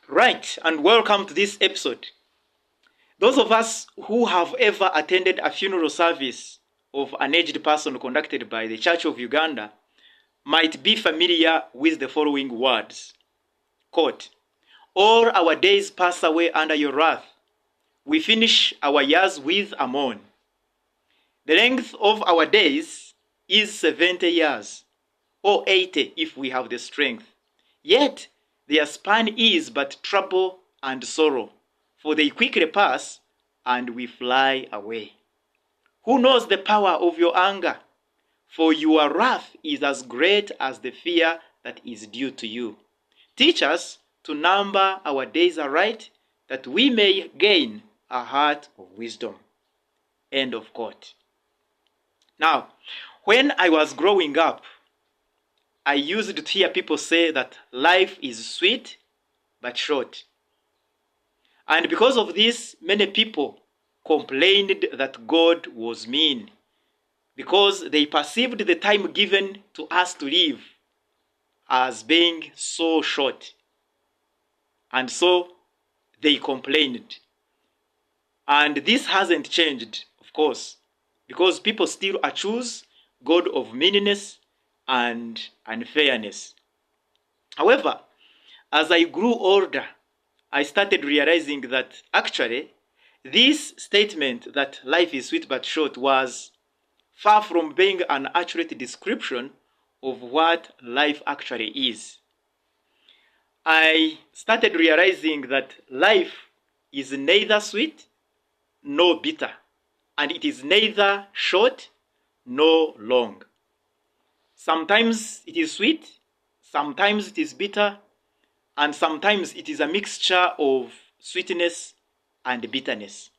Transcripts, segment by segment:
Right, and welcome to this episode. Those of us who have ever attended a funeral service of an aged person conducted by the Church of Uganda might be familiar with the following words. Quote, all our days pass away under your wrath. We finish our years with a moan. The length of our days is 70 years, or 80 if we have the strength. Yet their span is but trouble and sorrow, for they quickly pass and we fly away. Who knows the power of your anger? For your wrath is as great as the fear that is due to you. Teach us to number our days aright, that we may gain a heart of wisdom. End of quote. Now, when I was growing up, I used to hear people say that life is sweet but short. And because of this, many people complained that God was mean, because they perceived the time given to us to live as being so short. And so they complained. And this hasn't changed, of course, because people still accuse God of meanness and unfairness. However, as I grew older, I started realizing that actually this statement that life is sweet but short was far from being an accurate description of what life actually is. I started realizing that life is neither sweet nor bitter, and it is neither short nor long. Sometimes it is sweet, sometimes it is bitter, and sometimes it is a mixture of sweetness and bitterness.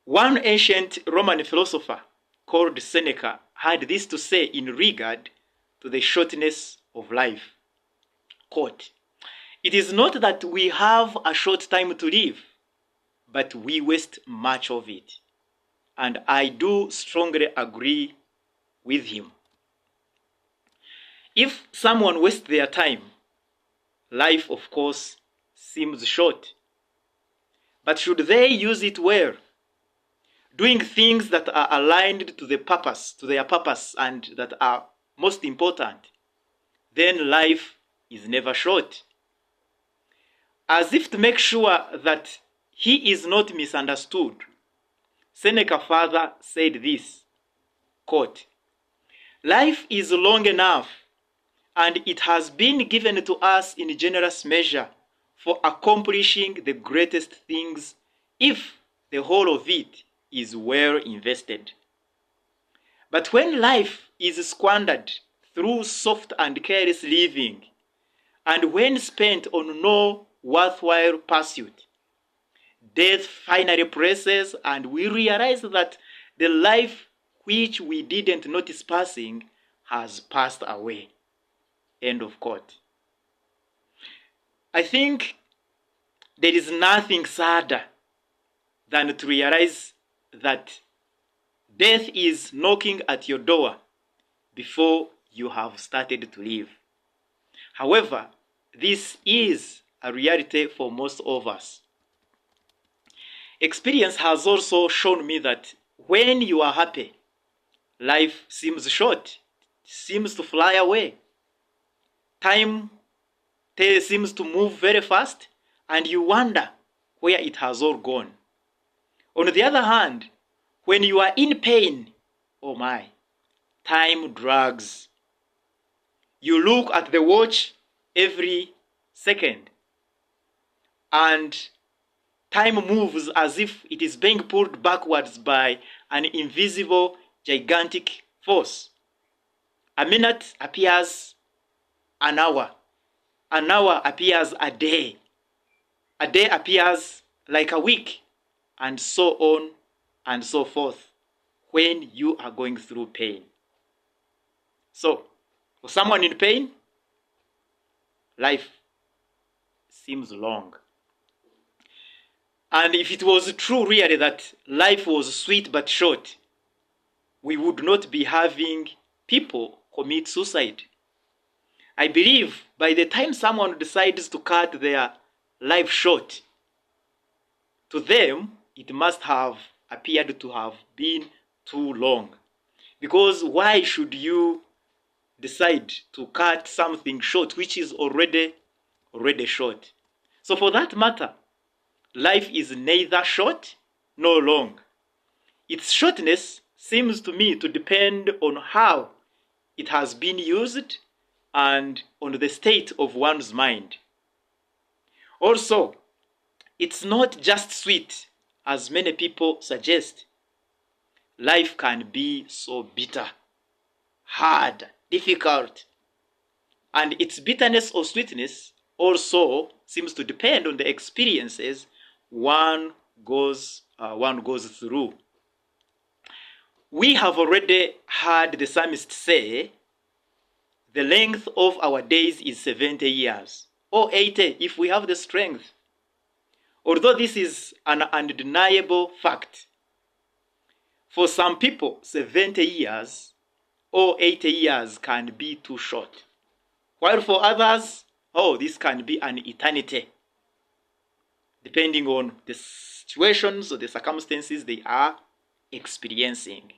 One ancient Roman philosopher called Seneca had this to say in regard to the shortness of life. Quote, it is not that we have a short time to live, but we waste much of it. And I do strongly agree with him. If someone wastes their time, life, of course, seems short. But should they use it well, doing things that are aligned to their purpose, and that are most important, then life is never short. As if to make sure that he is not misunderstood, Seneca further said this, quote, life is long enough, and it has been given to us in generous measure for accomplishing the greatest things if the whole of it is well invested. But when life is squandered through soft and careless living, and when spent on no worthwhile pursuit, death finally presses and we realize that the life which we didn't notice passing has passed away. End of quote. I think there is nothing sadder than to realize that death is knocking at your door before you have started to live. However, this is a reality for most of us. Experience has also shown me that when you are happy, life seems short, seems to fly away. Time seems to move very fast, and you wonder where it has all gone. On the other hand, when you are in pain, oh my, time drags. You look at the watch every second, and time moves as if it is being pulled backwards by an invisible, gigantic force. A minute appears an hour appears a day appears like a week, and so on and so forth when you are going through pain. So, for someone in pain, life seems long. And if it was true really that life was sweet but short, we would not be having people commit suicide. I believe by the time someone decides to cut their life short, to them it must have appeared to have been too long. Because why should you decide to cut something short which is already short? So for that matter, life is neither short nor long. Its shortness seems to me to depend on how it has been used and on the state of one's mind. Also, it's not just sweet, as many people suggest. Life can be so bitter, hard, difficult, and its bitterness or sweetness also seems to depend on the experiences one goes through. We have already heard the psalmist say, "The length of our days is 70 years, or 80 if we have the strength." Although this is an undeniable fact, for some people, 70 years or 80 years can be too short, while for others, this can be an eternity, depending on the situations or the circumstances they are experiencing.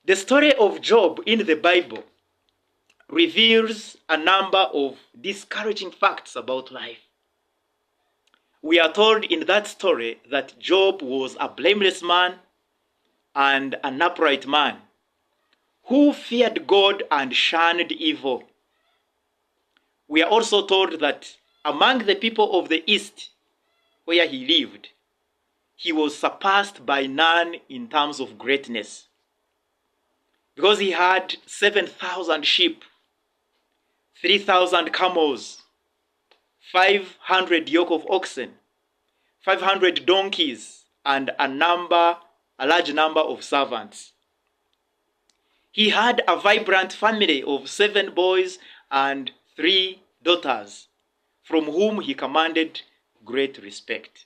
The story of Job in the Bible reveals a number of discouraging facts about life. We are told in that story that Job was a blameless man and an upright man who feared God and shunned evil. We are also told that among the people of the East, where he lived, he was surpassed by none in terms of greatness, because he had 7,000 sheep, 3,000 camels, 500 yoke of oxen, 500 donkeys, and a large number of servants. He had a vibrant family of 7 boys and 3 daughters, from whom he commanded great respect.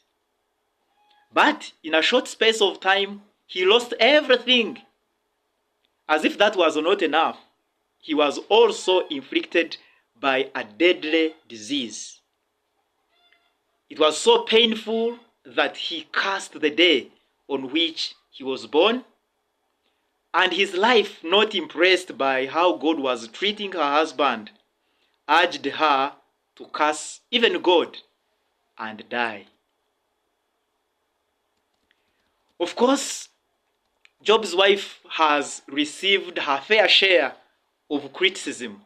But in a short space of time, he lost everything. As if that was not enough, he was also inflicted by a deadly disease. It was so painful that he cursed the day on which he was born, and his life, not impressed by how God was treating her husband, urged her to curse even God and die. Of course, Job's wife has received her fair share of criticism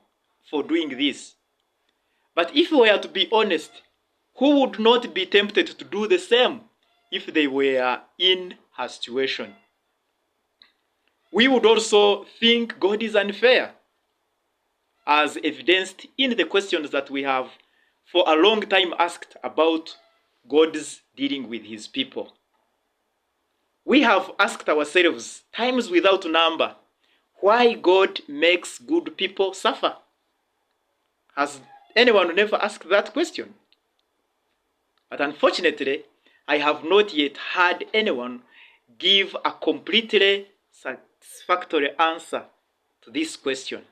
for doing this. But if we are to be honest, who would not be tempted to do the same if they were in her situation? We would also think God is unfair, as evidenced in the questions that we have for a long time asked about God's dealing with his people. We have asked ourselves times without number why God makes good people suffer. Has anyone never asked that question? But unfortunately, I have not yet heard anyone give a completely satisfactory answer to this question.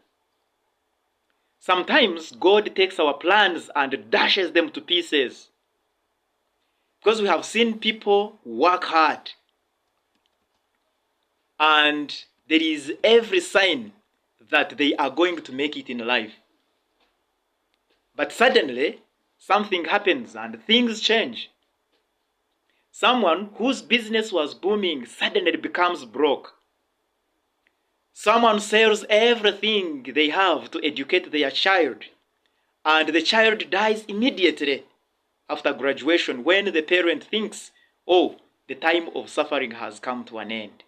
Sometimes God takes our plans and dashes them to pieces, because we have seen people work hard and there is every sign that they are going to make it in life. But suddenly, something happens and things change. Someone whose business was booming suddenly becomes broke. Someone sells everything they have to educate their child, and the child dies immediately after graduation when the parent thinks, the time of suffering has come to an end.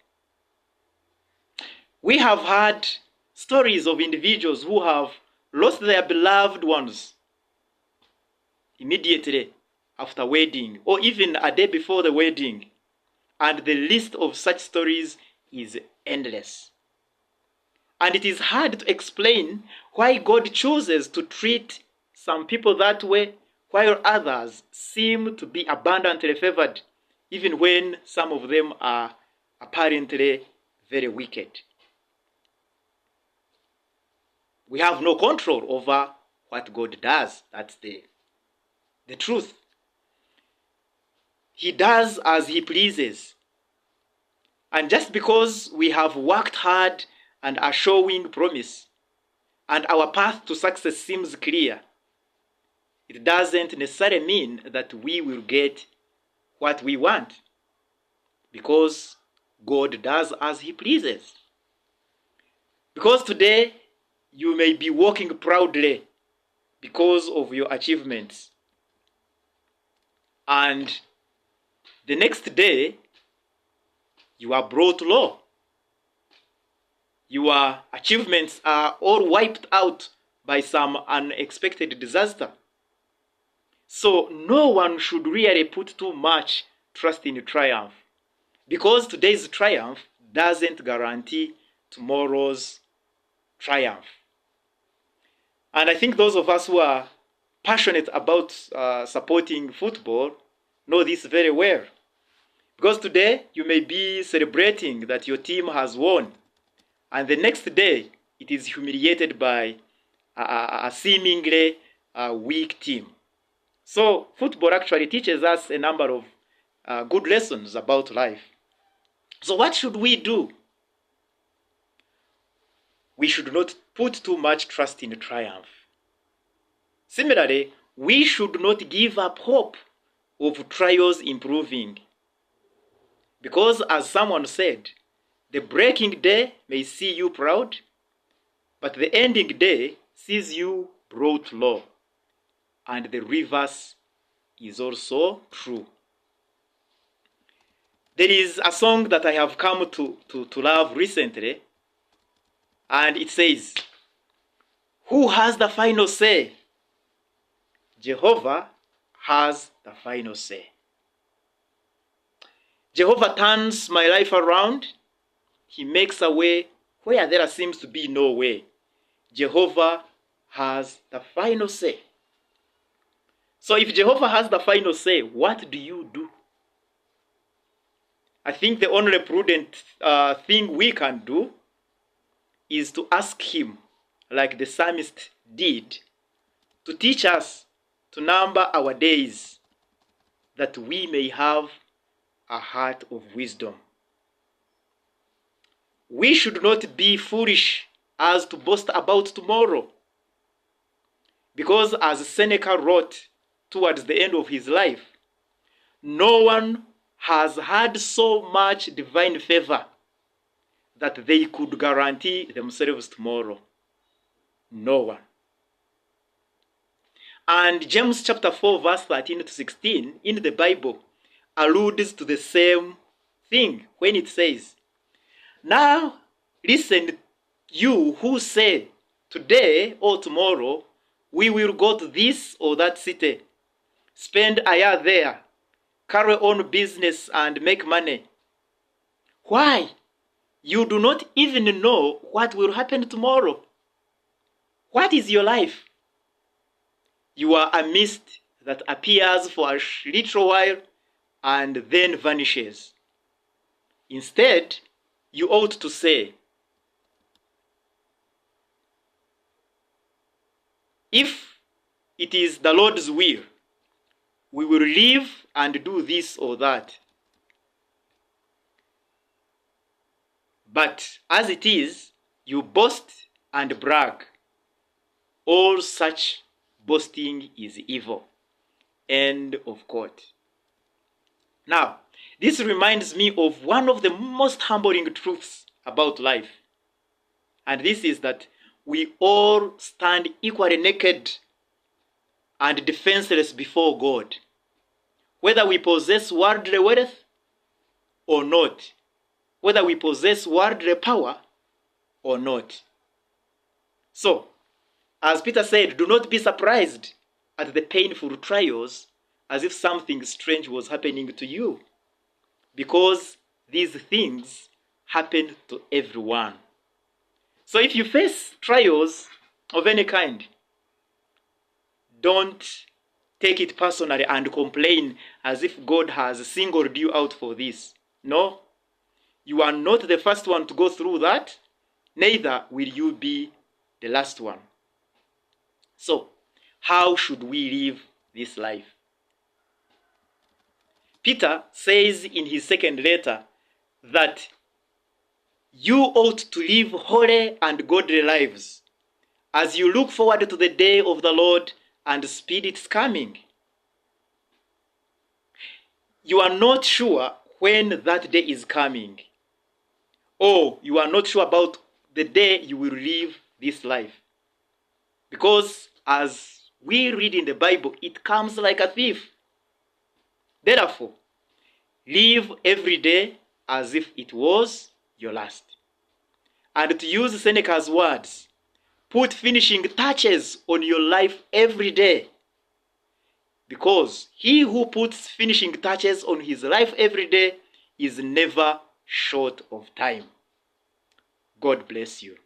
We have heard stories of individuals who have lost their beloved ones immediately after wedding, or even a day before the wedding, and the list of such stories is endless. And it is hard to explain why God chooses to treat some people that way, while others seem to be abundantly favored, even when some of them are apparently very wicked. We have no control over what God does. That's the the truth. He does as he pleases. And just because we have worked hard and are showing promise, and our path to success seems clear, it doesn't necessarily mean that we will get what we want, because God does as he pleases. Because today you may be walking proudly because of your achievements, and the next day you are brought low. Your achievements are all wiped out by some unexpected disaster. So no one should really put too much trust in triumph, because today's triumph doesn't guarantee tomorrow's triumph. And I think those of us who are passionate about supporting football know this very well. Because today you may be celebrating that your team has won, and the next day it is humiliated by a seemingly weak team. So football actually teaches us a number of good lessons about life. So what should we do? We should not put too much trust in triumph. Similarly, we should not give up hope of trials improving. Because as someone said, the breaking day may see you proud, but the ending day sees you brought low. And the reverse is also true. There is a song that I have come to love recently, and it says, "Who has the final say? Jehovah has the final say." Jehovah turns my life around. He makes a way where there seems to be no way. Jehovah has the final say. So if Jehovah has the final say, what do you do? I think the only prudent thing we can do is to ask him, like the psalmist did, to teach us to number our days, that we may have a heart of wisdom. We should not be foolish as to boast about tomorrow, because as Seneca wrote towards the end of his life, no one has had so much divine favor that they could guarantee themselves tomorrow. No one. And James chapter 4 verse 13 to 16 in the Bible alludes to the same thing when it says, "Now listen, you who say, today or tomorrow we will go to this or that city, spend a year there, carry on business and make money. Why? You do not even know what will happen tomorrow. What is your life? You are a mist that appears for a little while and then vanishes. Instead, you ought to say, if it is the Lord's will, we will live and do this or that. But as it is, you boast and brag. All such boasting is evil." End of quote. Now, this reminds me of one of the most humbling truths about life. And this is that we all stand equally naked and defenseless before God, whether we possess worldly wealth or not, whether we possess worldly power or not. So, as Peter said, do not be surprised at the painful trials as if something strange was happening to you, because these things happen to everyone. So if you face trials of any kind, don't take it personally and complain as if God has singled you out for this. No, you are not the first one to go through that, neither will you be the last one. So, how should we live this life? Peter says in his second letter that you ought to live holy and godly lives as you look forward to the day of the Lord and speed its coming. You are not sure when that day is coming, or you are not sure about the day you will live this life. Because as we read in the Bible, it comes like a thief. Therefore, live every day as if it was your last. And to use Seneca's words, put finishing touches on your life every day. Because he who puts finishing touches on his life every day is never short of time. God bless you.